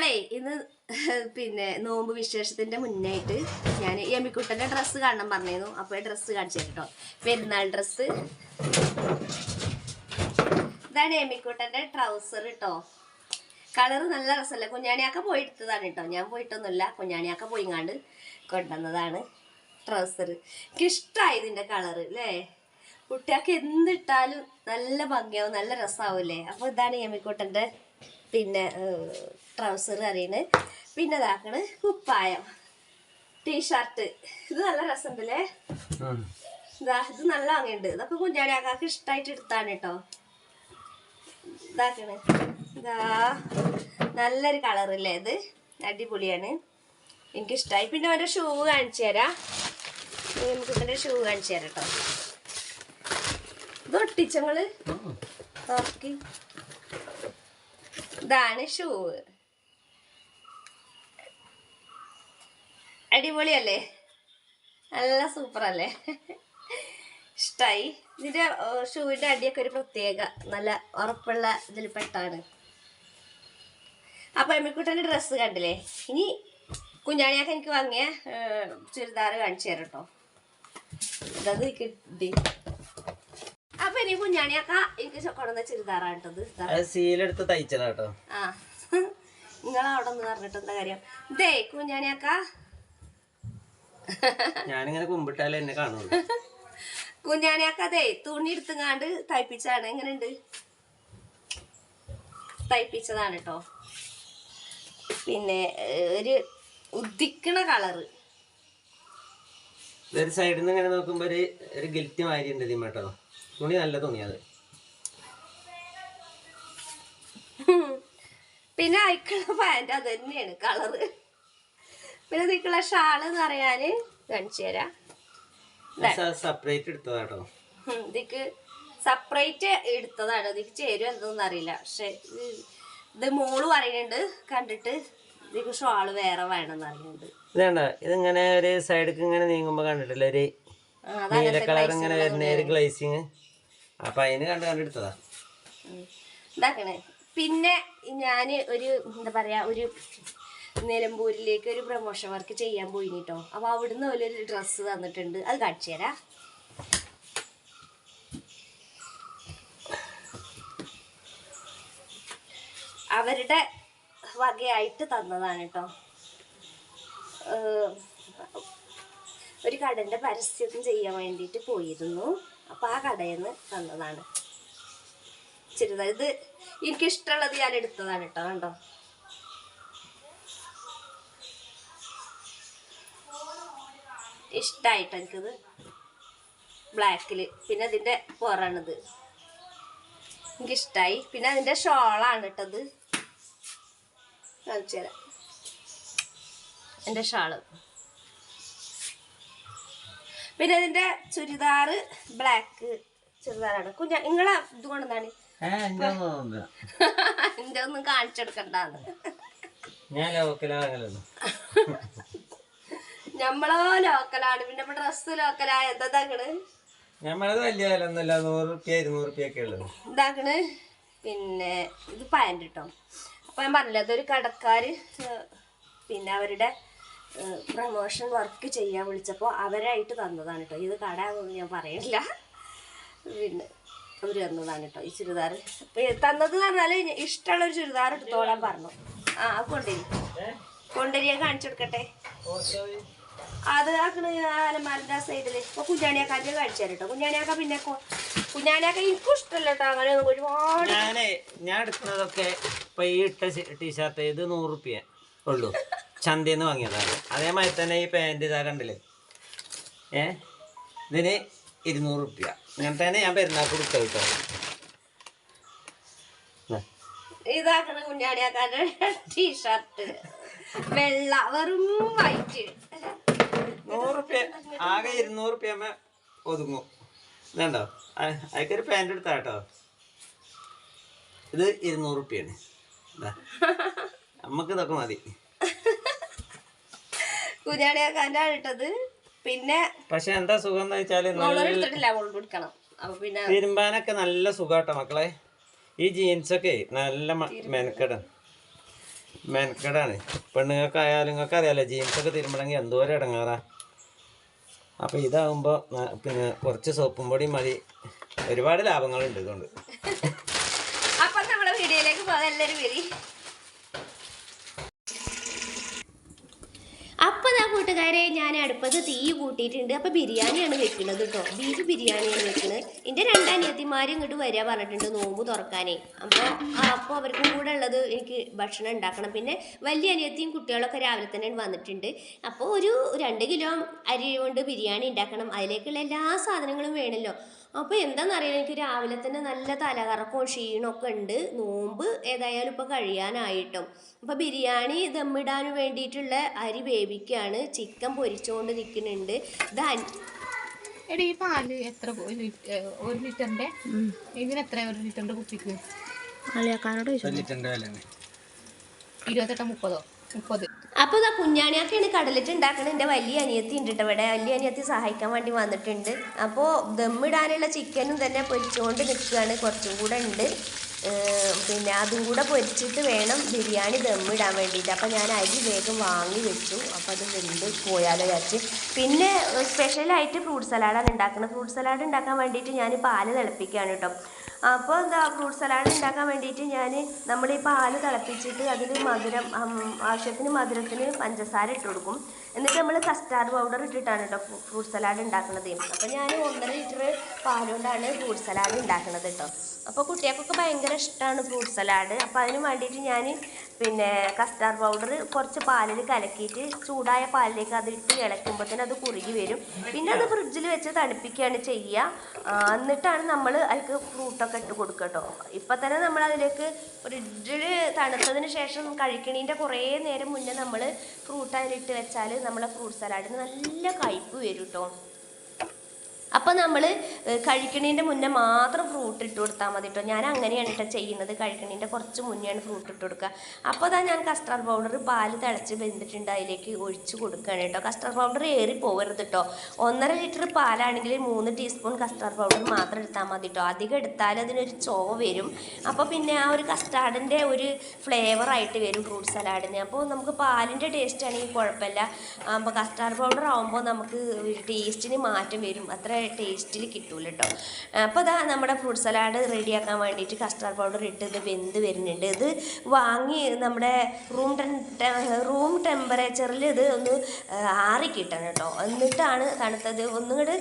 നമ്മളെ ഇന്ന് പിന്നെ നോമ്പ് വിശേഷത്തിന്റെ മുന്നായിട്ട് ഞാൻ യമിക്കുട്ടന്റെ ഡ്രസ്സ് കാണാൻ പറഞ്ഞിരുന്നു. അപ്പൊ ഡ്രസ്സ് കാണിച്ചു കേട്ടോ, പെരുന്നാൾ ഡ്രസ്സ്. ഇതാണ് യമിക്കുട്ടന്റെ ട്രൗസർ കേട്ടോ. കളർ നല്ല രസമല്ല. കുഞ്ഞാണിയാക്ക പോയി എടുത്തതാണ് കേട്ടോ, ഞാൻ പോയിട്ടൊന്നുമില്ല. കുഞ്ഞാണിയാക്ക പോയിങ്ങാണ്ട് കൊണ്ടുവന്നതാണ് ട്രൗസർ. എനിക്ക് ഇഷ്ടമായി ഇതിന്റെ കളർ അല്ലേ. കുട്ടിയാൾക്ക് എന്തിട്ടാലും നല്ല ഭംഗിയാവും, നല്ല രസമാവൂല്ലേ. അപ്പോൾ ഇതാണ് യമിക്കുട്ടന്റെ പിന്നെ ട്രൗസർ അറിയുന്നത്. പിന്നെ ഇതാക്കണ് കുപ്പായം, ടീഷർട്ട്. ഇത് നല്ല രസമുണ്ടല്ലേ. ഇതാ ഇത് നല്ല ഭംഗിയുണ്ട്. ഇതൊക്കെ കുഞ്ഞാണിയാക്കാക്ക് ഇഷ്ടമായിട്ട് എടുത്താണ് കേട്ടോ. ഇതാക്കണ് ഇതാ നല്ലൊരു കളറല്ലേ, ഇത് അടിപൊളിയാണ്, എനിക്കിഷ്ടമായി. പിന്നെ അവൻ്റെ ഷൂ കാണിച്ചു തരാം. നമുക്ക് ഇതിൻ്റെ ഷൂ കാണിച്ചു തരാം കേട്ടോ. ഇത് ഒട്ടിച്ചങ്ങള് നോക്കി. ഇതാണ് ഷൂ, അടിപൊളിയല്ലേ, നല്ല സൂപ്പറല്ലേ, ഇഷ്ടായി. ഇതിന്റെ ഷൂവിന്റെ അടിയൊക്കെ ഒരു പ്രത്യേക നല്ല ഉറപ്പുള്ള ഇതിൽ പെട്ടാണ്. അപ്പൊ എമ്മിക്കുട്ടൻ്റെ ഡ്രസ്സ് കണ്ടില്ലേ. ഇനി കുഞ്ഞാണിയാക്ക എനിക്ക് വാങ്ങിയ ചുരിദാർ കാണിച്ചു തരാം കേട്ടോ. ഇതത് കിട്ടി. അപ്പൊ ഇനി കുഞ്ഞാണിയാക്ക എനിക്ക് കൊണ്ടുവന്ന ചുരിദാറാണ് കേട്ടത്. സീലെടുത്ത് തയ്ച്ചതാ കേട്ടോ. ആ നിങ്ങളവിടെ ഒന്ന് പറഞ്ഞിട്ട് എന്താ കാര്യം. ഇതേ കുഞ്ഞാണിയാക്ക ഞാനിങ്ങനെ കുമ്പിട്ടാലേ എന്നെ കാണുള്ളൂ. കുഞ്ഞാണിയാക്ക അതെ തുണി എടുത്തുങ്ങാണ്ട് തയ്പ്പിച്ചാണ്. എങ്ങനെയുണ്ട്, തയ്പ്പിച്ചതാണ് കേട്ടോ. പിന്നെ ഒരു ഉദിക്കണ കളറ്. ഒരു സൈഡിൽ നിന്ന് ഇങ്ങനെ നോക്കുമ്പോ ഒരു ഗിൽറ്റ് മാതിരി ഉണ്ട് ഇതിമ്മ കേട്ടോ. തുണി നല്ല തുണിയത്. പിന്നെ അയക്കുള്ള പാൻറ് അത് തന്നെയാണ് കളറ്. പിന്നെ ഇതിക്കുള്ള ഷാള് എന്ന് പറയാന് കാണിച്ചു തരാം. സെപ്പറേറ്റ് എടുത്തതാട്ടോ. ഇതിക്ക് സെപ്പറേറ്റ് എടുത്തതാണ്. ഇതിക്ക് ചേരും എന്തൊന്നും അറിയില്ല. പക്ഷെ ഇത് മോള് പറയുന്നുണ്ട് കണ്ടിട്ട് ഇതിക്ക് ഷാള് വേറെ വേണമെന്ന് അറിയുന്നുണ്ട്. ഇതേണ്ട ഇതിങ്ങനെ ഒരു സൈഡിക്ക് ഇങ്ങനെ നീങ്ങുമ്പോ കണ്ടിട്ടില്ല ഒരു നീല കളർ ഇങ്ങനെ വരുന്ന ഒരു ഗ്ലേസിങ്. അപ്പൊ അതിന് കണ്ടെടുത്തതാ. ഇതാക്കണേ. പിന്നെ ഞാന് ഒരു എന്താ പറയാ, ഒരു നിലമ്പൂരിലേക്ക് ഒരു പ്രൊമോഷൻ വർക്ക് ചെയ്യാൻ പോയിന് കേട്ടോ. അപ്പൊ അവിടുന്ന് ഒരു ഡ്രസ്സ് തന്നിട്ടുണ്ട്, അത് കാണിച്ചു തരാം. അവരുടെ വകയായിട്ട് തന്നതാണ് കേട്ടോ. ഒരു കടന്റെ പരസ്യം ചെയ്യാൻ വേണ്ടിയിട്ട് പോയിരുന്നു. അപ്പൊ ആ കടയിൽ നിന്ന് തന്നതാണ് ചുരിദാർ. ഇത് എനിക്കിഷ്ടമുള്ളത് ഞാൻ എടുത്തതാണ് കേട്ടോ. കണ്ടോ, ഇഷ്ടമായിട്ട് എനിക്കിത് ബ്ലാക്കില്. പിന്നെ അതിന്റെ പുറാണിത് എനിക്കിഷ്ടമായി. പിന്നെ അതിന്റെ ഷോളാണ് ഇട്ടത്, കാണിച്ചു തരാം. എൻ്റെ ഷാള്. പിന്നെ ഇതിന്റെ ചുരിദാറ് ബ്ലാക്ക് ചുരിദാറാണ്. നിങ്ങളെ ഇത് കൊണ്ടെന്താണ് എന്റെ ഒന്നും കാണിച്ചെടുക്കണ്ടാന്ന്. നമ്മളോ ലോക്കലാണ്. പിന്നെ ഡ്രസ് ലോക്കലായ എന്താക്കണ്, ഇതാക്കണ്. പിന്നെ ഇത് പാൻറ് കേട്ടോ. അപ്പൊ ഞാൻ പറഞ്ഞില്ല, അതൊരു കടക്കാര് പിന്നെ അവരുടെ പ്രൊമോഷൻ വർക്ക് ചെയ്യാൻ വിളിച്ചപ്പോൾ അവരായിട്ട് തന്നതാണ് കേട്ടോ. ഇത് കടയാണെന്ന് ഞാൻ പറയില്ല. പിന്നെ അവർ തന്നതാണ് കേട്ടോ ഈ ചുരിദാർ. തന്നത് എന്ന് പറഞ്ഞാൽ ഇഷ്ടമുള്ളൊരു ചുരിദാർ എടുത്തോളാൻ പറഞ്ഞു. ആ കൊണ്ടുവരിക കാണിച്ചു കൊടുക്കട്ടെ. അത് ആക്കണ് അലമാരിൻ്റെ ആ സൈഡിൽ. ഇപ്പോൾ കുഞ്ഞാണിയാക്കാൻ്റെ കാണിച്ചു തരാം കേട്ടോ. കുഞ്ഞാണിയാക്ക പിന്നെ കുഞ്ഞാണിയാക്ക എനിക്കും ഇഷ്ടമല്ല കേട്ടോ അങ്ങനെ ഒരുപാട്. ഞാൻ എടുക്കുന്നതൊക്കെ ഇപ്പൊ ഈ ഇട്ട ടീഷർട്ട് ഇത് 100 റുപ്യ ഉള്ളൂ, ചന്തയിൽ നിന്ന് വാങ്ങിയതാണ്. അതേമാതിരി തന്നെ ഈ പാൻറ് ഇതാ കണ്ടില്ലേ, ഇതിന് 200 റുപ്യ. ഇങ്ങനെ തന്നെ ഞാൻ പെരുന്നാൾ കൊടുത്ത കേട്ടോ. ഇതാക്കണ കുഞ്ഞാണിയാക്കാൻ്റെ ടീഷർട്ട് വെള്ള, വെറും വൈറ്റ്, 100 റുപ്യ. ആകെ 200 റുപ്യ ഒതുങ്ങും. ഇതുണ്ടോ, അതൊക്കെ പാൻറ് എടുത്താ കേട്ടോ. ഇത് 200 റുപ്യാണ്. നമ്മക്ക് ഇതൊക്കെ മതി. കുഞ്ഞാണിയാക്കാൻ്റെ ഇട്ടത്. പിന്നെ പക്ഷെ എന്താ സുഖം എന്ന് വെച്ചാല് തിരുമ്പാനൊക്കെ നല്ല സുഖാട്ടോ മക്കളെ. ഈ ജീൻസൊക്കെ നല്ല മെനക്കെട. മെനക്കെടാണ്. പെണ്ണുങ്ങൾക്കായാലും നിങ്ങൾക്ക് അറിയാലോ ജീൻസൊക്കെ തിരുമ്പണമെങ്കിൽ എന്തോരം ഇടങ്ങാറാ. അപ്പോൾ ഇതാകുമ്പോൾ പിന്നെ കുറച്ച് സോപ്പും പൊടി മതി. ഒരുപാട് ലാഭങ്ങളുണ്ട് ഇതുകൊണ്ട്. അപ്പം നമ്മളെ വീഡിയോയിലേക്ക് പോകാം. എല്ലാവരും വരി. അപ്പം ആ കൂട്ടുകാരെ ഞാൻ അടുപ്പത്ത് തീ കൂട്ടിയിട്ടുണ്ട്. അപ്പം ബിരിയാണിയാണ് വെക്കുന്നത് കേട്ടോ. ബീഫ് ബിരിയാണിയാണ് വെക്കുന്നത്. എൻ്റെ രണ്ടനിയത്തിമാരും ഇങ്ങോട്ട് വരിക പറഞ്ഞിട്ടുണ്ട് നോമ്പ് തുറക്കാനേ. അപ്പോൾ അവർക്കും കൂടെ ഉള്ളത് എനിക്ക് ഭക്ഷണം ഉണ്ടാക്കണം. പിന്നെ വലിയ അനിയത്തിയും കുട്ടികളൊക്കെ രാവിലെ തന്നെ വന്നിട്ടുണ്ട്. അപ്പോൾ ഒരു 2 കിലോ അരി കൊണ്ട് ബിരിയാണി ഉണ്ടാക്കണം. അതിലേക്കുള്ള എല്ലാ സാധനങ്ങളും വേണമല്ലോ. അപ്പോൾ എന്താണെന്നറിയാം, എനിക്ക് രാവിലെ തന്നെ നല്ല തലകറക്കവും ക്ഷീണമൊക്കെ ഉണ്ട്. നോമ്പ് ഏതായാലും ഇപ്പോൾ കഴിയാനായിട്ടോ. അപ്പോൾ ബിരിയാണി ദമ്മിടാൻ വേണ്ടിയിട്ടുള്ള അരി വേവിക്കുകയാണ്. ചിക്കൻ പൊരിച്ചുകൊണ്ട് നിൽക്കുന്നുണ്ട്. എടി ഈ പാല് എത്ര 1 ലിറ്ററിന്റെ ഇതിന് എത്ര 1 ലിറ്ററിന്റെ കുപ്പിക്ക്? 28-30 30. അപ്പോൾ ഇതാ കുഞ്ഞാണിയൊക്കെയാണ് കടലിട്ട് ഉണ്ടാക്കുന്നത്. എൻ്റെ വലിയ അനിയത്തി ഉണ്ട് കേട്ടോ ഇവിടെ. വലിയ അനിയത്തി സഹായിക്കാൻ വേണ്ടി വന്നിട്ടുണ്ട്. അപ്പോൾ ദമ്മിടാനുള്ള ചിക്കനും തന്നെ പൊരിച്ചുകൊണ്ട് നിൽക്കുകയാണ്. കുറച്ചും കൂടെ ഉണ്ട്. പിന്നെ അതും കൂടെ പൊരിച്ചിട്ട് വേണം ബിരിയാണി ദമ്മിടാൻ വേണ്ടിയിട്ട്. അപ്പോൾ ഞാൻ അരി വേഗം വാങ്ങി വെച്ചു. അപ്പോൾ അത് വെന്ത് പോയാലോ വിചാരിച്ച്. പിന്നെ സ്പെഷ്യലായിട്ട് ഫ്രൂട്ട് സലാഡാണ് ഉണ്ടാക്കുന്നത്. ഫ്രൂട്ട് സലാഡ് ഉണ്ടാക്കാൻ വേണ്ടിയിട്ട് ഞാൻ പാല് തിളപ്പിക്കുകയാണ് കേട്ടോ. അപ്പോൾ എന്താ ഫ്രൂട്ട് സലാഡ് ഉണ്ടാക്കാൻ വേണ്ടിയിട്ട് നമ്മൾ ഈ പാല് തിളപ്പിച്ചിട്ട് അതിൽ മധുരം ആവശ്യത്തിന് മധുരത്തിന് പഞ്ചസാര ഇട്ട് കൊടുക്കും. എന്നിട്ട് നമ്മൾ കസ്റ്റാർഡ് പൗഡർ ഇട്ടിട്ടാണ് കേട്ടോ ഫ്രൂട്ട് സലാഡ് ഉണ്ടാക്കുന്നത്. അപ്പോൾ ഞാൻ 1.5 ലിറ്റർ പാലുകൊണ്ടാണ് ഫ്രൂട്ട് സലാഡ് ഉണ്ടാക്കുന്നത് കേട്ടോ. അപ്പോൾ കുട്ടികൾക്കൊക്കെ ഭയങ്കര ഇഷ്ടമാണ് ഫ്രൂട്ട് സലാഡ്. അപ്പോൾ അതിന് വേണ്ടിയിട്ട് ഞാൻ പിന്നെ കസ്റ്റാർഡ് പൗഡർ കുറച്ച് പാലിൽ കലക്കിയിട്ട് ചൂടായ പാലിലേക്ക് അത് ഇട്ട് ഇളക്കുമ്പോഴത്തേന് അത് കുറുകി വരും. പിന്നെ അത് ഫ്രിഡ്ജിൽ വെച്ച് തണുപ്പിക്കുകയാണ് ചെയ്യുക. എന്നിട്ടാണ് നമ്മൾ അതിലേക്ക് ഫ്രൂട്ടൊക്കെ ഇട്ട് കൊടുക്കുക കേട്ടോ. ഇപ്പം തന്നെ നമ്മൾ അതിലേക്ക് ഫ്രിഡ്ജിൽ തണുത്തതിന് ശേഷം കഴിക്കണീൻ്റെ കുറേ നേരം മുന്നേ നമ്മൾ ഫ്രൂട്ട് അതിലിട്ട് വെച്ചാൽ നമ്മളെ ഫ്രൂട്ട് സലാഡിന് നല്ല കയ്പ്പ് വരും കേട്ടോ. അപ്പോൾ നമ്മൾ കഴിക്കണതിൻ്റെ മുന്നേ മാത്രം ഫ്രൂട്ട് ഇട്ട് കൊടുത്താൽ മതി കേട്ടോ. ഞാൻ അങ്ങനെയാണ് കേട്ടോ ചെയ്യുന്നത്. കഴിക്കണതിൻ്റെ കുറച്ച് മുന്നെയാണ് ഫ്രൂട്ട് ഇട്ട് കൊടുക്കുക. അപ്പോൾ അതാ ഞാൻ കസ്റ്റാർഡ് പൗഡർ പാല് തിളച്ച് വെന്തിട്ടുണ്ട് അതിലേക്ക് ഒഴിച്ച് കൊടുക്കുകയാണ് കേട്ടോ. കസ്റ്റാർഡ് പൗഡർ ഏറി പോകരുത് കേട്ടോ. 1.5 ലിറ്റർ പാലാണെങ്കിൽ 3 ടീസ്പൂൺ കസ്റ്റാർഡ് പൗഡർ മാത്രം എടുത്താൽ മതി കേട്ടോ. അധികം എടുത്താൽ അതിനൊരു ചൊവ വരും. അപ്പോൾ പിന്നെ ആ ഒരു കസ്റ്റാർഡിൻ്റെ ഒരു ഫ്ലേവറായിട്ട് വരും ഫ്രൂട്ട് സലാഡിന്. അപ്പോൾ നമുക്ക് പാലിൻ്റെ ടേസ്റ്റ് ആണെങ്കിൽ കുഴപ്പമില്ല. അപ്പോൾ കസ്റ്റാർഡ് പൗഡർ ആകുമ്പോൾ നമുക്ക് ടേസ്റ്റിന് മാറ്റം വരും. അത്ര ടേസ്റ്റിൽ കിട്ടൂല കേട്ടോ. അപ്പോൾ അതാ നമ്മുടെ ഫ്രൂട്ട് സലാഡ് റെഡിയാക്കാൻ വേണ്ടിയിട്ട് കസ്റ്റാർഡ് പൗഡർ ഇട്ട് ഇത് വെന്ത് വരുന്നുണ്ട്. ഇത് വാങ്ങി നമ്മുടെ റൂം ടെമ്പറേച്ചറിൽ ഇത് ഒന്ന് ആറി കിട്ടണം കേട്ടോ. എന്നിട്ടാണ് തണുത്തത് ഒന്നുകൂടെ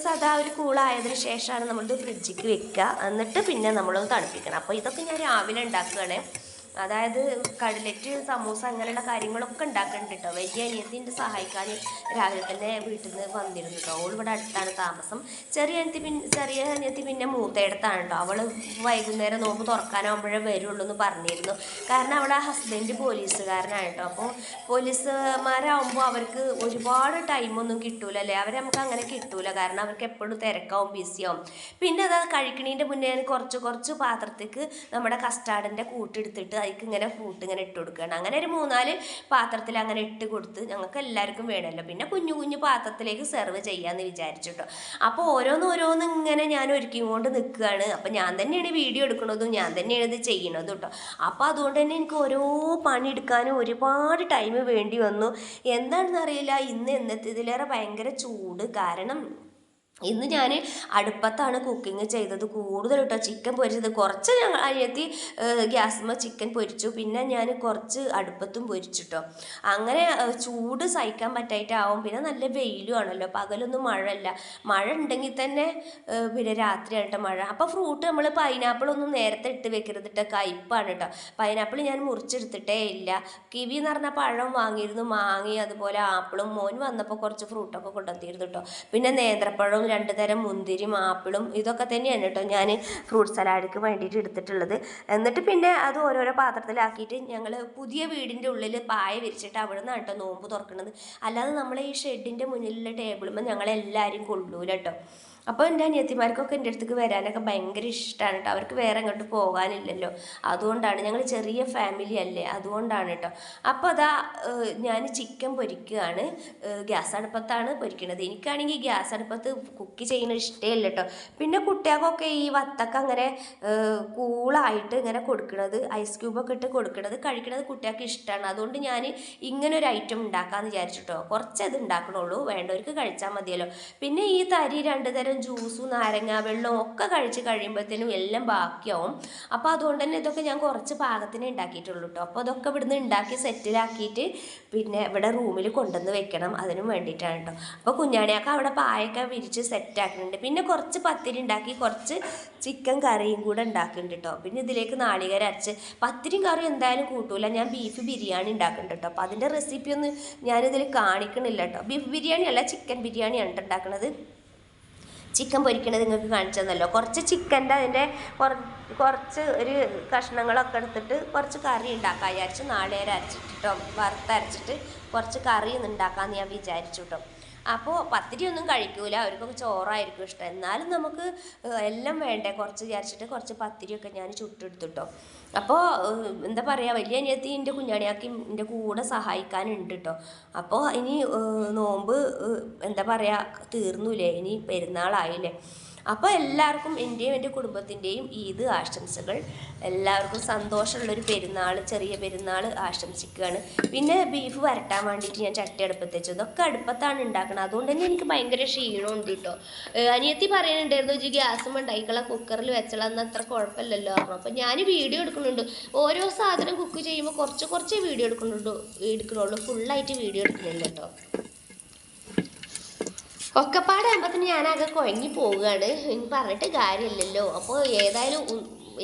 സദാ ഒരു കൂളായതിന് ശേഷമാണ് നമ്മളിത് ഫ്രിഡ്ജിക്ക് വെക്കുക. എന്നിട്ട് പിന്നെ നമ്മളൊന്ന് തണുപ്പിക്കണം. അപ്പോൾ ഇതൊക്കെ ഞാൻ രാവിലെ ഉണ്ടാക്കുകയാണ്. അതായത് കട്ലറ്റ് സമൂസ അങ്ങനെയുള്ള കാര്യങ്ങളൊക്കെ ഉണ്ടാക്കുന്നുണ്ട് കേട്ടോ. വലിയ അനിയത്തിൻ്റെ സഹായിക്കാൻ രാവിലെ തന്നെ വീട്ടിൽ നിന്ന് വന്നിരുന്നു കേട്ടോ. അവൾ ഇവിടെ അടുത്താണ് താമസം. ചെറിയ അനിയത്തി പിന്നെ മൂത്തയിടത്താണ് കേട്ടോ. അവൾ വൈകുന്നേരം നോമ്പ് തുറക്കാനാകുമ്പോഴേ വരുള്ളൂ എന്ന് പറഞ്ഞിരുന്നു. കാരണം അവിടെ ഹസ്ബൻഡ് പോലീസുകാരനാണ് കേട്ടോ. അപ്പോൾ പോലീസുമാരാകുമ്പോൾ അവർക്ക് ഒരുപാട് ടൈമൊന്നും കിട്ടൂല അല്ലേ. അവരെ നമുക്ക് അങ്ങനെ കിട്ടൂല. കാരണം അവർക്ക് എപ്പോഴും തിരക്കാവും ബിസിയാവും. പിന്നെ അത് കഴിക്കണതിൻ്റെ മുന്നേ ഞാൻ കുറച്ച് പാത്രത്തേക്ക് നമ്മുടെ കസ്റ്റാർഡിൻ്റെ കൂട്ടെടുത്തിട്ട് അതിലേക്ക് ഇങ്ങനെ ഫ്രൂട്ട് ഇങ്ങനെ ഇട്ട് കൊടുക്കുകയാണ്. അങ്ങനെ ഒരു 3-4 പാത്രത്തിൽ അങ്ങനെ ഇട്ട് കൊടുത്ത് ഞങ്ങൾക്ക് എല്ലാവർക്കും വേണമല്ലോ. പിന്നെ കുഞ്ഞു പാത്രത്തിലേക്ക് സെർവ് ചെയ്യാമെന്ന് വിചാരിച്ചിട്ടോ. അപ്പോൾ ഓരോന്ന് ഇങ്ങനെ ഞാൻ ഒരുക്കിക്കൊണ്ട് നിൽക്കുകയാണ്. അപ്പോൾ ഞാൻ തന്നെയാണ് വീഡിയോ എടുക്കുന്നതും ഞാൻ തന്നെയാണ് ഇത് ചെയ്യുന്നതും കേട്ടോ. അപ്പോൾ അതുകൊണ്ട് തന്നെ എനിക്ക് ഓരോ പണി എടുക്കാനും ഒരുപാട് ടൈം വേണ്ടി വന്നു. എന്താണെന്ന് അറിയില്ല, ഇന്ന് എന്നത്തേതിലേറെ ഭയങ്കര ചൂട്. കാരണം ഇന്ന് ഞാൻ അടുപ്പത്താണ് കുക്കിംഗ് ചെയ്തത് കൂടുതൽ കേട്ടോ. ചിക്കൻ പൊരിച്ചത് കുറച്ച് ഞങ്ങൾ അനിയത്തി ഗ്യാസുമ്മ ചിക്കൻ പൊരിച്ചു. പിന്നെ ഞാൻ കുറച്ച് അടുപ്പത്തും പൊരിച്ചിട്ടോ. അങ്ങനെ ചൂട് സഹിക്കാൻ പറ്റായിട്ടാവും. പിന്നെ നല്ല വെയിലും ആണല്ലോ. പകലൊന്നും മഴയല്ല. മഴ ഉണ്ടെങ്കിൽ തന്നെ പിന്നെ രാത്രിയാണ് കേട്ടോ മഴ. അപ്പോൾ ഫ്രൂട്ട് നമ്മൾ പൈനാപ്പിളൊന്നും നേരത്തെ ഇട്ട് വെക്കരുത് കേട്ടോ. കയ്പ്പാണ് കേട്ടോ. പൈനാപ്പിൾ ഞാൻ മുറിച്ചെടുത്തിട്ടേ ഇല്ല. കിവി എന്ന് പറഞ്ഞ പഴം വാങ്ങിയിരുന്നു. മാങ്ങി അതുപോലെ ആപ്പിളും. മോൻ വന്നപ്പോൾ കുറച്ച് ഫ്രൂട്ടൊക്കെ കൊണ്ടുവന്നിരുന്നു കേട്ടോ. പിന്നെ നേന്ത്രപ്പഴവും 2 തരം മുന്തിരിയും ആപ്പിളും ഇതൊക്കെ തന്നെയാണ് കേട്ടോ ഞാൻ ഫ്രൂട്ട് സലാഡിക്ക് വേണ്ടിയിട്ട് എടുത്തിട്ടുള്ളത്. എന്നിട്ട് പിന്നെ അത് ഓരോരോ പാത്രത്തിലാക്കിയിട്ട് ഞങ്ങൾ പുതിയ വീടിൻ്റെ ഉള്ളിൽ പായ വിരിച്ചിട്ട് അവിടെ നിന്നാണ് കേട്ടോ നോമ്പ് തുറക്കുന്നത്. അല്ലാതെ നമ്മളെ ഈ ഷെഡിൻ്റെ മുന്നിലുള്ള ടേബിളുമ്പോൾ ഞങ്ങളെല്ലാവരും കൊള്ളൂല കേട്ടോ. അപ്പോൾ എൻ്റെ അനിയത്തിമാർക്കൊക്കെ എൻ്റെ അടുത്തേക്ക് വരാനൊക്കെ ഭയങ്കര ഇഷ്ടമാണ് കേട്ടോ. അവർക്ക് വേറെ എങ്ങോട്ട് പോകാനില്ലല്ലോ, അതുകൊണ്ടാണ്. ഞങ്ങൾ ചെറിയ ഫാമിലി അല്ലേ, അതുകൊണ്ടാണ് കേട്ടോ. അപ്പോൾ അതാ ഞാൻ ചിക്കൻ പൊരിക്കുകയാണ്. ഗ്യാസ് അടുപ്പത്താണ് പൊരിക്കുന്നത്. എനിക്കാണെങ്കിൽ ഗ്യാസ് അടുപ്പത്ത് കുക്ക് ചെയ്യുന്നത് ഇഷ്ടമല്ല കേട്ടോ. പിന്നെ കുട്ടികൾക്കൊക്കെ ഈ വത്തക്ക അങ്ങനെ കൂളായിട്ട് ഇങ്ങനെ കൊടുക്കുന്നത്, ഐസ് ക്യൂബൊക്കെ ഇട്ട് കൊടുക്കുന്നത് കഴിക്കുന്നത് കുട്ടികൾക്ക് ഇഷ്ടമാണ്. അതുകൊണ്ട് ഞാൻ ഇങ്ങനെ ഒരു ഐറ്റം ഉണ്ടാക്കാമെന്ന് വിചാരിച്ചിട്ടോ. കുറച്ചത് ഉണ്ടാക്കണുള്ളൂ, വേണ്ടവർക്ക് കഴിച്ചാൽ മതിയല്ലോ. പിന്നെ ഈ തരി 2 തരം ജ്യൂസും നാരങ്ങ വെള്ളവും ഒക്കെ കഴിച്ച് കഴിയുമ്പോഴത്തേനും എല്ലാം ബാക്കിയാവും. അപ്പോൾ അതുകൊണ്ട് തന്നെ ഇതൊക്കെ ഞാൻ കുറച്ച് പാകത്തിനേ ഉണ്ടാക്കിയിട്ടുള്ളൂ കേട്ടോ. അപ്പോൾ അതൊക്കെ ഇവിടുന്ന് ഉണ്ടാക്കി സെറ്റിലാക്കിയിട്ട് പിന്നെ ഇവിടെ റൂമിൽ കൊണ്ടുവന്ന് വെക്കണം, അതിനും വേണ്ടിയിട്ടാണ് കേട്ടോ. അപ്പോൾ കുഞ്ഞാണിയൊക്കെ അവിടെ പായൊക്കെ വിരിച്ച് സെറ്റാക്കുന്നുണ്ട്. പിന്നെ കുറച്ച് പത്തിരി ഉണ്ടാക്കി, കുറച്ച് ചിക്കൻ കറിയും കൂടെ ഉണ്ടാക്കുന്നുണ്ട് കേട്ടോ. പിന്നെ ഇതിലേക്ക് നാളികേരം അരച്ച്, പത്തിരിയും കറിയും എന്തായാലും കൂട്ടൂല, ഞാൻ ബീഫ് ബിരിയാണി ഉണ്ടാക്കുന്നുണ്ട് കേട്ടോ. അപ്പോൾ അതിൻ്റെ റെസിപ്പിയൊന്നും ഞാനിതിൽ കാണിക്കണില്ല കേട്ടോ. ബീഫ് ബിരിയാണി അല്ല, ചിക്കൻ ബിരിയാണിയാണ് ഉണ്ടാക്കുന്നത്. ചിക്കൻ പൊരിക്കണത് നിങ്ങൾക്ക് കാണിച്ചു തന്നല്ലോ. കുറച്ച് ചിക്കൻ്റെ അതിൻ്റെ കുറച്ച് ഒരു കഷ്ണങ്ങളൊക്കെ എടുത്തിട്ട് കുറച്ച് കറി ഉണ്ടാക്കാൻ വിചാരിച്ചു. നാളികേരം അരച്ചിട്ടോ വറുത്തരച്ചിട്ട് കുറച്ച് കറി ഉണ്ടാക്കാമെന്ന് ഞാൻ വിചാരിച്ചു കേട്ടോ. അപ്പോൾ പത്തിരിയൊന്നും കഴിക്കൂല, അവർക്കൊക്കെ ചോറായിരിക്കും ഇഷ്ടം. എന്നാലും നമുക്ക് എല്ലാം വേണ്ടേ, കുറച്ച് വിചാരിച്ചിട്ട് കുറച്ച് പത്തിരിയൊക്കെ ഞാൻ ചുട്ടെടുത്തിട്ടോ. അപ്പോൾ എന്താ പറയുക, വലിയ അനിയത്തി എൻ്റെ കുഞ്ഞാണിയാക്കി എൻ്റെ കൂടെ സഹായിക്കാനുണ്ട് കേട്ടോ. അപ്പോൾ ഇനി നോമ്പ് എന്താ പറയുക തീർന്നില്ലേ, ഇനി പെരുന്നാളായില്ലേ. അപ്പോൾ എല്ലാവർക്കും എൻ്റെയും എൻ്റെ കുടുംബത്തിൻ്റെയും ഈദ് ആശംസകൾ. എല്ലാവർക്കും സന്തോഷമുള്ളൊരു പെരുന്നാൾ, ചെറിയ പെരുന്നാൾ ആശംസിക്കുകയാണ്. പിന്നെ ബീഫ് വരട്ടാൻ വേണ്ടിയിട്ട് ഞാൻ ചട്ടി അടുപ്പത്ത് വെച്ചു. ഇതൊക്കെ അടുപ്പത്താണ് ഉണ്ടാക്കുന്നത്, അതുകൊണ്ട് തന്നെ എനിക്ക് ഭയങ്കര ക്ഷീണമുണ്ട് കേട്ടോ. അനിയത്തി പറയുന്നുണ്ടായിരുന്നു, ഇജ്ജ് ഗ്യാസും ഉണ്ടായിക്കള കുക്കറിൽ വെച്ചോളാം, എന്നാൽ അത്ര കുഴപ്പമില്ലല്ലോ പറഞ്ഞു. അപ്പോൾ ഞാൻ വീഡിയോ എടുക്കുന്നുണ്ട്. ഓരോ സാധനം കുക്ക് ചെയ്യുമ്പോൾ കുറച്ച് വീഡിയോ എടുക്കണുള്ളൂ, ഫുള്ളായിട്ട് വീഡിയോ എടുക്കുന്നില്ല കേട്ടോ. ഒക്കെപ്പാടാകുമ്പോഴത്തേന് ഞാനാകെ കുഴങ്ങി പോവുകയാണ്, ഇനി പറഞ്ഞിട്ട് കാര്യമില്ലല്ലോ. അപ്പോൾ ഏതായാലും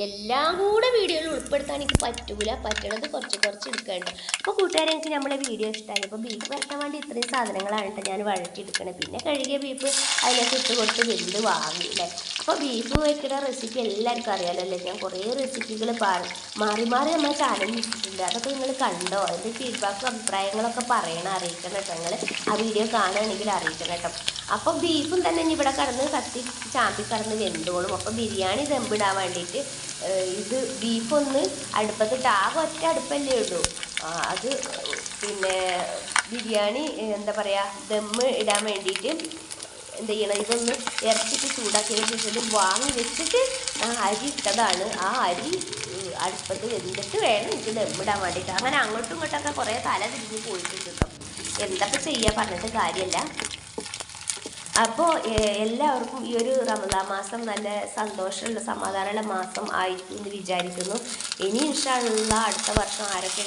എല്ലാം കൂടെ വീഡിയോയിൽ ഉൾപ്പെടുത്താൻ എനിക്ക് പറ്റൂല, പറ്റണത് കുറച്ച് എടുക്കേണ്ട. അപ്പോൾ കൂട്ടുകാരെ, എനിക്ക് നമ്മളെ വീഡിയോ ഇഷ്ടമായി. അപ്പോൾ ബീഫ് വരട്ടാൻ വേണ്ടി ഇത്രയും സാധനങ്ങളാണ് കേട്ടോ ഞാൻ വഴറ്റിയെടുക്കണേ. പിന്നെ കഴുകിയ ബീഫ് അതിലേക്ക് ഇട്ട് കൊടുത്ത് വെന്ത് വാങ്ങി അല്ലേ. അപ്പോൾ ബീഫ് വയ്ക്കുന്ന റെസിപ്പി എല്ലാവർക്കും അറിയാമല്ലോ അല്ലേ. ഞാൻ കുറേ റെസിപ്പികൾ മാറി നമ്മുടെ ചാനലിൽ ഇട്ടിട്ടുണ്ട്, അതൊക്കെ നിങ്ങൾ കണ്ടോ? അതിൻ്റെ ഫീഡ്ബാക്കും അഭിപ്രായങ്ങളൊക്കെ അറിയിക്കണം കേട്ടോ. നിങ്ങൾ ആ വീഡിയോ കാണുകയാണെങ്കിൽ അറിയിക്കണം കേട്ടോ. അപ്പോൾ ബീഫും തന്നെ ഇനി ഇവിടെ ചാമ്പി കടന്ന് വെന്തോളും. അപ്പോൾ ബിരിയാണി ദമ്പിടാൻ വേണ്ടിയിട്ട് ഇത് ബീഫൊന്ന് അടുപ്പത്തിട്ട്, ആകെ ഒറ്റ അടുപ്പല്ലേ ഉള്ളൂ. അത് പിന്നെ ബിരിയാണി എന്താ പറയുക ദമ്മ് ഇടാൻ വേണ്ടിയിട്ട് എന്ത് ചെയ്യണം, ഇതൊന്ന് ഇറച്ചിട്ട് ചൂടാക്കിയതിന് ശേഷം വാങ്ങി വെച്ചിട്ട് അരി ഇട്ടതാണ്. ആ അരി അടുപ്പത്ത് വെന്തിട്ട് വേണം ഇത് ദമ്മിടാൻ വേണ്ടിയിട്ട്. അങ്ങനെ അങ്ങോട്ടും ഇങ്ങോട്ടൊക്കെ കുറേ തല തിരിഞ്ഞ് പോയിട്ടുണ്ട് കേട്ടോ. എന്തൊക്കെ ചെയ്യുക, പറഞ്ഞിട്ട് കാര്യമല്ല. അപ്പോൾ എല്ലാവർക്കും ഈ ഒരു റമദാൻ മാസം നല്ല സന്തോഷമുള്ള സമാധാനമുള്ള മാസം ആയിരിക്കും എന്ന് വിചാരിക്കുന്നു. ഇനി ഇൻഷാ അല്ലാഹ് അടുത്ത വർഷം ആരൊക്കെ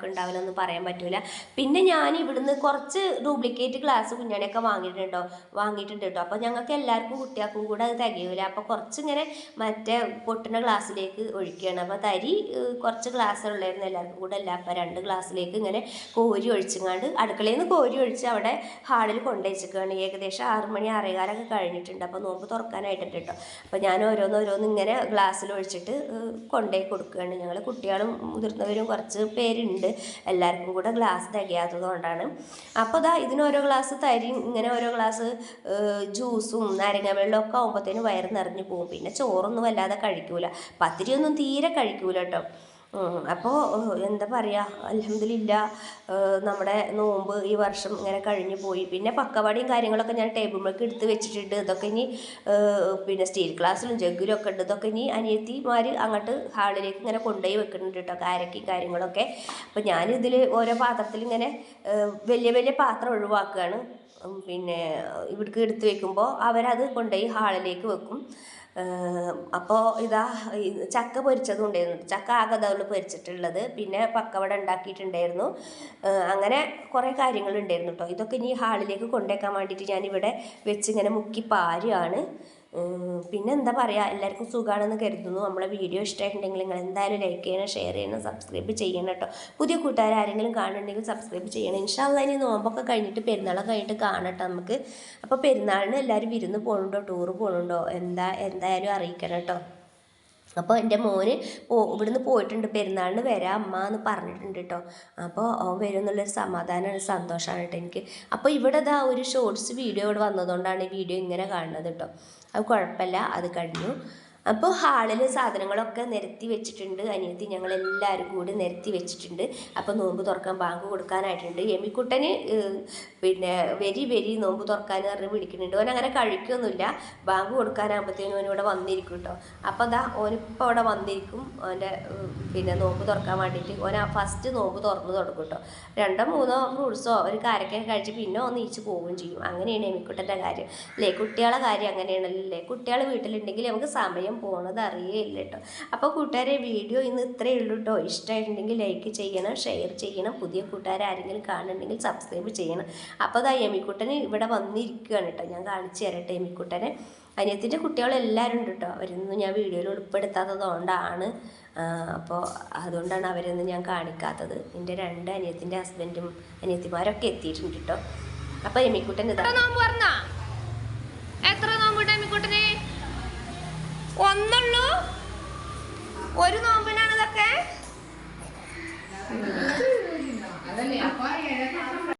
ഉണ്ടാവില്ല എന്ന് പറയാൻ പറ്റില്ല. പിന്നെ ഞാൻ ഇവിടുന്ന് കുറച്ച് ഡ്യൂപ്ലിക്കേറ്റ് ഗ്ലാസ് കുഞ്ഞാണിയൊക്കെ വാങ്ങിയിട്ടുണ്ട് കേട്ടോ. അപ്പോൾ ഞങ്ങൾക്ക് എല്ലാവർക്കും കുട്ടികൾക്കും കൂടെ അത് തികയില്ല. അപ്പോൾ കുറച്ചിങ്ങനെ മറ്റേ പൊട്ടുന്ന ഗ്ലാസ്സിലേക്ക് ഒഴിക്കുകയാണ്. അപ്പോൾ തരി കുറച്ച് ഗ്ലാസ് ഉള്ളായിരുന്നു എല്ലാവർക്കും കൂടെ അല്ല. അപ്പോൾ 2 ഗ്ലാസ്സിലേക്ക് ഇങ്ങനെ കോരി ഒഴിച്ചങ്ങാണ്ട് അടുക്കളയിൽ നിന്ന് കോരി ഒഴിച്ച് അവിടെ ഹാളിൽ കൊണ്ടുവച്ചിരിക്കുകയാണ്. ഏകദേശം 6 മണി 6:15 കഴിഞ്ഞിട്ടുണ്ട്. അപ്പോൾ നോമ്പ് തുറക്കാനായിട്ടുണ്ട് കേട്ടോ. അപ്പോൾ ഞാൻ ഓരോന്ന് ഇങ്ങനെ ഗ്ലാസ്സിൽ ഒഴിച്ചിട്ട് കൊണ്ടുപോയി കൊടുക്കുകയാണ്. ഞങ്ങൾ കുട്ടികളും മുതിർന്നവരും കുറച്ച് പേരുണ്ട്, എല്ലാവർക്കും കൂടെ ഗ്ലാസ് തികയാത്തത് കൊണ്ടാണ്. അപ്പോൾ ഇതിന് ഓരോ ഗ്ലാസ് തരിയും ഇങ്ങനെ ഓരോ ഗ്ലാസ് ജ്യൂസും നാരങ്ങ വെള്ളമൊക്കെ ആകുമ്പോഴത്തേനും വയറ് നിറഞ്ഞു പോകും. പിന്നെ ചോറൊന്നും വല്ലാതെ കഴിക്കൂല, പത്തിരിയൊന്നും തീരെ കഴിക്കൂല കേട്ടോ. അപ്പോൾ എന്താ പറയുക, അൽഹംദുലില്ലാഹ് നമ്മുടെ നോമ്പ് ഈ വർഷം ഇങ്ങനെ കഴിഞ്ഞു പോയി. പിന്നെ പക്കവാടിയും കാര്യങ്ങളൊക്കെ ഞാൻ ടേബിളിലേക്ക് എടുത്ത് വെച്ചിട്ടുണ്ട്. ഇതൊക്കെ ഇനി പിന്നെ സ്റ്റീൽ ഗ്ലാസ്സിലും ജഗ്ഗിലും ഒക്കെ ഉണ്ട്. ഇതൊക്കെ ഇനി അനിയത്തിമാർ അങ്ങോട്ട് ഹാളിലേക്ക് ഇങ്ങനെ കൊണ്ടുപോയി വെക്കുന്നുണ്ട് കേട്ടോ, കാരക്കയും കാര്യങ്ങളൊക്കെ. അപ്പോൾ ഞാനിതിൽ ഓരോ പാത്രത്തിൽ ഇങ്ങനെ വലിയ പാത്രം ഒഴിവാക്കുകയാണ്. പിന്നെ ഇവിടേക്ക് എടുത്ത് വെക്കുമ്പോൾ അവരത് കൊണ്ടുപോയി ഹാളിലേക്ക് വെക്കും. അപ്പോൾ ചക്ക പൊരിച്ചതും ഉണ്ടായിരുന്നു. ചക്ക ആകെ അതുകൊണ്ട് പൊരിച്ചിട്ടുള്ളത്, പിന്നെ പക്കവട ഉണ്ടാക്കിയിട്ടുണ്ടായിരുന്നു. അങ്ങനെ കുറേ കാര്യങ്ങളുണ്ടായിരുന്നു കേട്ടോ. ഇതൊക്കെ ഇനി ഹാളിലേക്ക് കൊണ്ടുവയ്ക്കാൻ വേണ്ടിയിട്ട് ഞാനിവിടെ വെച്ച് ഇങ്ങനെ മുക്കി പാരുകയാണ്. പിന്നെ എന്താ പറയുക, എല്ലാവർക്കും സുഖമാണെന്ന് കരുതുന്നു. നമ്മളെ വീഡിയോ ഇഷ്ടമായിട്ടുണ്ടെങ്കിൽ നിങ്ങൾ എന്തായാലും ലൈക്ക് ചെയ്യണം, ഷെയർ ചെയ്യണം, സബ്സ്ക്രൈബ് ചെയ്യണം കേട്ടോ. പുതിയ കൂട്ടുകാർ ആരെങ്കിലും കാണുന്നുണ്ടെങ്കിൽ സബ്സ്ക്രൈബ് ചെയ്യണം. ഇൻഷാ അല്ലാഹ് ഇനി നോമ്പൊക്കെ കഴിഞ്ഞിട്ട് പെരുന്നാളൊക്കെ കഴിഞ്ഞിട്ട് കാണട്ടെ നമുക്ക്. അപ്പോൾ പെരുന്നാളിന് എല്ലാവരും വിരുന്ന് പോകുന്നുണ്ടോ, ടൂറ് പോകുന്നുണ്ടോ, എന്തായാലും അറിയിക്കണം കേട്ടോ. അപ്പോൾ എൻ്റെ മോന് ഇവിടുന്ന് പോയിട്ടുണ്ട്, പെരുന്നാളിന് വരാം അമ്മ എന്ന് പറഞ്ഞിട്ടുണ്ട് കേട്ടോ. അപ്പോൾ വരും എന്നുള്ളൊരു സമാധാനമാണ്, സന്തോഷമാണ് കേട്ടോ എനിക്ക്. അപ്പോൾ ഇവിടെ ഇതാ ഒരു ഷോർട്സ് വീഡിയോ ഇവിടെ വന്നതുകൊണ്ടാണ് ഈ വീഡിയോ ഇങ്ങനെ കാണുന്നത് കേട്ടോ. അത് കുഴപ്പമില്ല, അത് കഴിഞ്ഞു. അപ്പോൾ ഹാളിൽ സാധനങ്ങളൊക്കെ നിരത്തി വെച്ചിട്ടുണ്ട്. അനിയത്തി ഞങ്ങളെല്ലാവരും കൂടി നിരത്തി വെച്ചിട്ടുണ്ട്. അപ്പോൾ നോമ്പ് തുറക്കാൻ ബാങ്ക് കൊടുക്കാനായിട്ടുണ്ട്. എമിക്കുട്ടന് പിന്നെ വെരി നോമ്പ് തുറക്കാൻ പറഞ്ഞ് വിളിക്കുന്നുണ്ട്. ഓൻ അങ്ങനെ കഴിക്കൊന്നുമില്ല. ബാങ്ക് കൊടുക്കാനാകുമ്പോഴത്തേനും ഓനിവിടെ വന്നിരിക്കും കേട്ടോ. അപ്പോൾ അതാ ഓനിപ്പോൾ അവിടെ വന്നിരിക്കും. ഓൻ്റെ പിന്നെ നോമ്പ് തുറക്കാൻ വേണ്ടിയിട്ട് ഓൻ ഫസ്റ്റ് നോമ്പ് തുറന്ന് തുടങ്ങും കേട്ടോ. 2-3 ഫ്രൂട്ട്സോ ഒരു കാരക്കൊക്കെ കഴിച്ച് പിന്നെ ഒന്ന് നീച്ച് പോവുകയും ചെയ്യും. അങ്ങനെയാണ് എമിക്കുട്ടൻ്റെ കാര്യം അല്ലേ? കുട്ടികളെ കാര്യം അങ്ങനെയാണല്ലേ? കുട്ടികൾ വീട്ടിലുണ്ടെങ്കിൽ നമുക്ക് സമയം പോണത് അറിയേയില്ല കേട്ടോ. അപ്പോൾ കൂട്ടുകാരെ, വീഡിയോ ഇന്ന് ഇത്രയേ ഉള്ളൂ കേട്ടോ. ഇഷ്ടമായിട്ടുണ്ടെങ്കിൽ ലൈക്ക് ചെയ്യണം, ഷെയർ ചെയ്യണം. പുതിയ കൂട്ടുകാരെങ്കിലും കാണുന്നുണ്ടെങ്കിൽ സബ്സ്ക്രൈബ് ചെയ്യണം. അപ്പോൾ അതാ എമിക്കുട്ടന് ഇവിടെ വന്നിരിക്കുകയാണ് കേട്ടോ. ഞാൻ കാണിച്ചു തരട്ടെ എമിക്കുട്ടനെ. അനിയത്തിൻ്റെ കുട്ടികളെല്ലാവരും ഉണ്ട് കേട്ടോ. അവരൊന്നും ഞാൻ വീഡിയോയിൽ ഉൾപ്പെടുത്താത്തതുകൊണ്ടാണ്. അപ്പോൾ അതുകൊണ്ടാണ് അവരൊന്നും ഞാൻ കാണിക്കാത്തത്. എൻ്റെ 2 അനിയത്തിൻ്റെ ഹസ്ബൻഡും അനിയത്തിമാരൊക്കെ എത്തിയിട്ടുണ്ട് കേട്ടോ. അപ്പോൾ എമിക്കുട്ടൻ ഇതാ നോമ്പ് പറഞ്ഞാ എത്ര നോമ്പുണ്ട് എമിക്കുട്ടനെ? ഒന്നുള്ളൂ? ഒരു നോമ്പിനാണ് ഇതൊക്കെ?